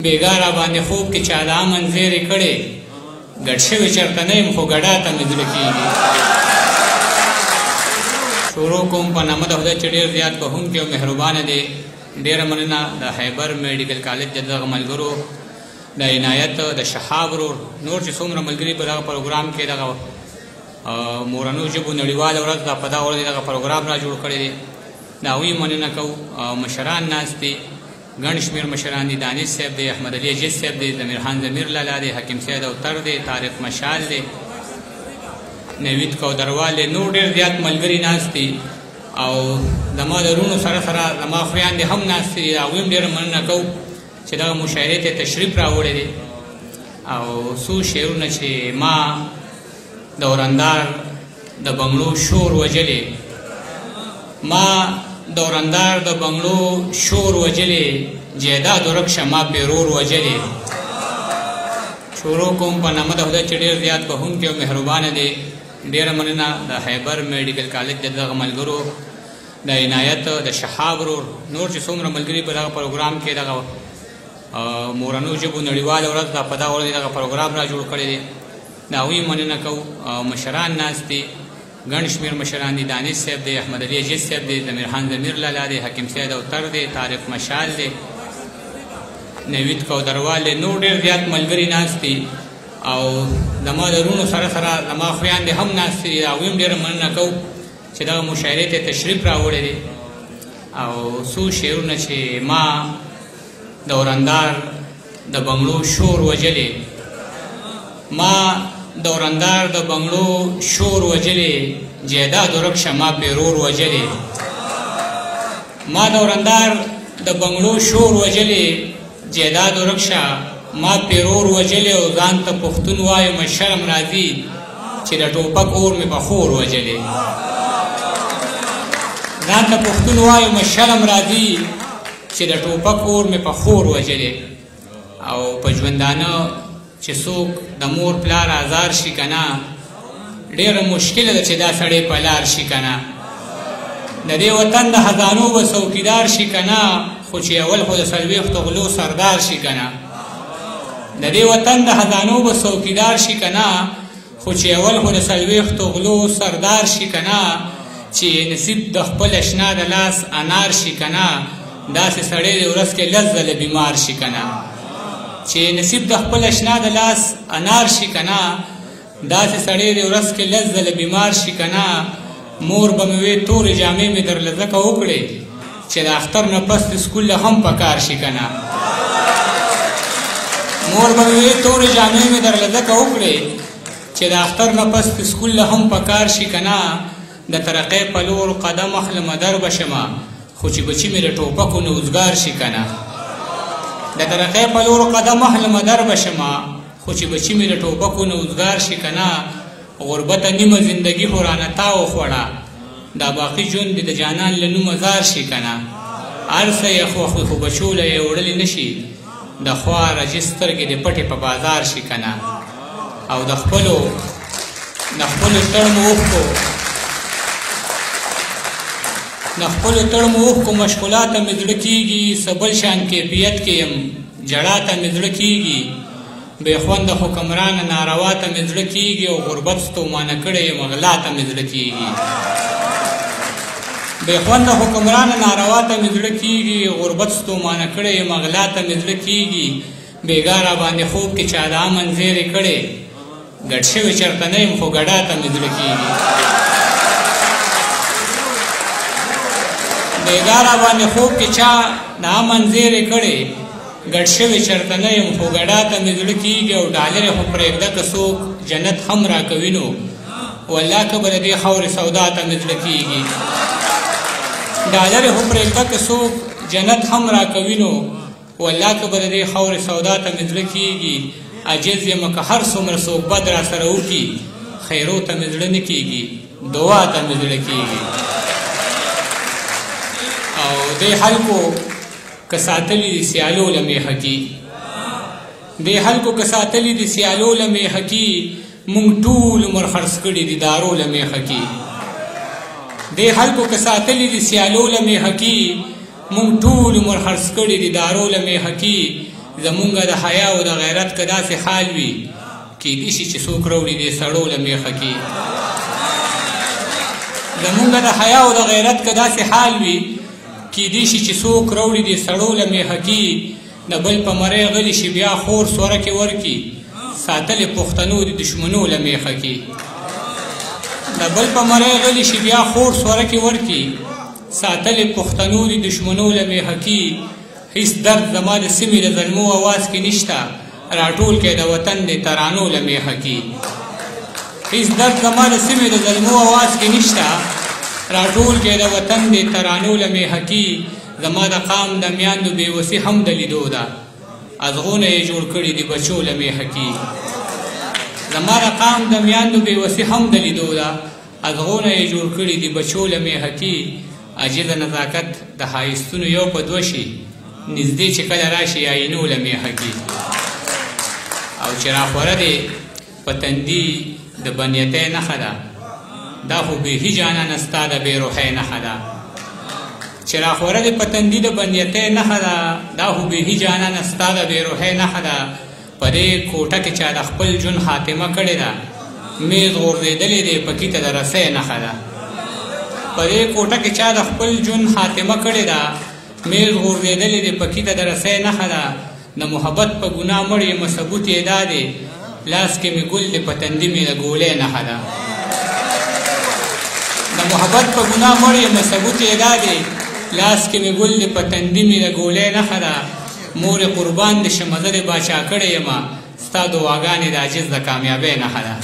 بیګا را باندې خوب کې چا د امن زیرې کړې ګډ شوی چېرته نه یم خو ګډا ته مې زړه کېږي. شروع کوم په نامه د خدای چې ډېر زیات بخښونکی او مهربانه دی. ډېره مننه د خیبر میډیکل کالج د دغه ملګرو د عنایت د شهاب ورور نور چې څومره ملګري په دغه پروګرام کې دغه مورنو ژبو نړیواله ورځ ده په دغه ورځ دغه پروګرام را جوړ کړی دی. د هغوی مننه کوو. مشران ناست دي، ګڼ شمېر مشران دي. دانش صاحب دی، احمد علي اجز صاحب دی، ضمیر خان ضمیر لالا دی، حکیم سید اوتر دی، طارق مشال دی، نوید کودروال دی، نور ډېر زیات ملګري ناست دي. او زما د رونو سره سره زما خویان دي هم ناست دي. د هغوی هم ډېره مننه کوو چې دغه مشاعرې ته تشریف راوړی دی. او څو شعرونه چې ما دورندار د بنګلو شور وجلې، ما دورندار د بنګلو شور وجلې، جیداد ورک شه ما پیرور وجلې. شروع کوم په نامه د خدای چې ډېر زیات بخښونکی او مهربانه دی. ډېره مننه د خیبر میډیکل کالج د دغه ملګرو د عنایت د شهاب ورور نور چې څومره ملګري په دغه پروګرام کې دغه مورنو ژبو نړیواله ورځ ده په دغه ورځ دغه پروګرام را جوړ کړی دی. د هغوی مننه کوو. مشران ناست دي، ګڼ شمېر مشران دي. دانش صاحب دی، احمد علي اجز صاحب دی، ضمیر خان ضمیر لالا دی، حکیم سید اوتر دی، طارق مشال دی، نوید کودروال دی، نور ډېر زیات ملګري ناست دي. او زما د رونو سره سره زما خویان دي هم ناست دي. د هغوی هم ډېره مننه کوو چې دغه مشاعرې ته تشریف راوړی دی. او څو شعرونه چې ما دورندار د بنګلو شور وجلې، ما دورندار د بنګلو شور وجلې، جیداد ورک شه ما پیرور وجلې. ما دورندار د بنګلو شور وجلې، جیداد ورک شه ما پیرور وجلې. او ځان ته پښتون وایم شرم راځي چې د ټوپک اور مې په خور وجلې. ځان ته پښتون وایم شرم راځي چې د ټوپک اور مې په خور وجلې. او په ژوندانه چې څوک د مور پلار آزار شي که نه، ډېره مشکله ده چې دا سړی په لار شي که نه. د دې وطن د خزانو به څوکیدار شي که نه، خو چې اول خو د څلوېښتو غلو سردار شي که نه. د دې وطن د خزانو به څوکیدار شي که نه، خو چې اول خو د څلوېښتو غلو سردار شي که نه. چې نصیب د خپل اشنا د لاس انار شي که نه، داسې سړی د ورځ کې لس ځله بیمار شي که نه. چې نصیب د خپل اشنا د لاس انار شي که نه، داسې سړی د ورځ کې لس ځله بیمار شي که نه. مور به مې وې تورې جامې مې درله ځکه وکړې چې د اختر نه پس د سکول له هم په کار شي که نه. مور به مې وې تورې جامې مې درله ځکه وکړې چې د اختر نه پس د سکول له هم په کار شي که نه. د ترقۍ په لور قدم اخلمه در به شمه، خو چې بچي مې د ټوپکو نه اوزګار شي که نه. د ترقۍ په لور قدم اخلمه در به شمه، خو چې بچي مې د ټوپکو نه اوزګار شي که نه. غربته نیمه زندګي خو رانه تا وخوړه، دا باقي ژوند دې د جانان له نومه زار شي که نه. هر څه یې خوښ وي خو بچو له یې وړلی نه شي، د خوا رجې سترګې دې پټې په بازار شي که نه. او د خپلو تړمو اوښکو مشغولاته مې زړه کېږي. څه بل شان کیفیت کې یم، جړا ته مې زړه کېږي. بې خونده حکمرانه ناروا ته مې زړه کېږي. او غربت ستومانه کړی یم غلا ته مې زړه کېږي. بې خونده حکمرانه ناروا ته مې زړه کېږي. غربت ستومانه کړی یم غلا ته مې زړه کېږي. بیګا را باندې خوب کې چا د امن زیرې کړې ګډ شوی چېرته نه یم خو ګډا ته مې زړه کېږي. بیګا را باندې خوب کې چا د امن زیرې کړې ګډ شوی چېرته نه یم خو ګډا ته مې زړه کېږي. او ډالرې خو پرېږده که څوک جنت هم راکوي نو، والله که به د دې خاورې سودا ته مې زړه کېږي. ډالرې خو پرېږده که څوک جنت هم راکوي نو، والله که به د دې خاورې سودا ته مې زړه کېږي. عجز یم که هر څومره څوک بد را سره وکړي، خیرو ته مې زړه نه کېږي، دعا ته مې زړه کېږي. او دې خلکو که ساتلي دي سیالو له میخه کې، دې خلکو که ساتلي دي سیالو له میخه کې، مونږ ټول عمر خرڅ کړي دي دارو له میخه کې. دې خلکو که ساتلي دي سیالو له میخه کې، مونږ ټول عمر خرڅ کړي دي دارو له میخه کې. زمونږ د حیا او د غیرت که داسې حال وي کیدای شي چې څوک راوړي دې سړو له میخه کې زمونږ د حیا او د غیرت که داسې حال وي کیدای شي چې څوک راوړي دې سړو له میخه کې د بل په مرۍ غلی شي بیا خور سورکې ورکي ساتلې پښتنو د دشمنو له میخه کې د بل په مرۍ غلی شي بیا خور سورکې ورکي ساتلې پښتنو د دشمنو له میخه کې هیڅ درد زما د سیمې د ظلمو اواز کې نشته راټول کې د وطن د ترانو له میخه کې هیڅ درد زما د سیمې د ظلمو اواز کې نشته راټول کې د وطن د ترانو له میخه کې زما د قام د میاندو بېوسي هم د لیدو ده ازغونه یې جوړ کړي د بچو له میخه کې زما د قام د میاندو بېوسي هم د لیدو ده ازغونه یې جوړ کړي د بچو له میخه کې عاجزه نزاکت د ښایستونو یو په دوه شي نږدې چې کله راشي آینو له میخه کې او چې راخوره دی په تندي د بنیتۍ نښه ده دا خو بیخي جانانه ستا د بېروحۍ نښه ده چې راخوره دی په تندي د بنیتۍ نښه ده دا خو بیخي جانانه ستا د بېروحۍ نښه ده په دې کوټه کې چا د خپل ژوند خاتمه کړې ده میز غورځېدلی دی پکې ته د رسۍ نښه ده په دې کوټه کې چا د خپل ژوند خاتمه کړې ده میز غورځېدلی دی پکې ته د رسۍ نښه ده د محبت په ګناه مړ یم ثبوت یې دا دی لاس کې مې ګل دی په تندي مې د ګولۍ نښه ده د محبت په ګناه مړ یم ثبوت یې دا دی لاس کې مې ګل دی په تندي مې د ګولۍ نښه ده مور قربان دې شمه زه دې باچا کړی یم ستا دعاګانې د عاجز د کامیابۍ نښه ده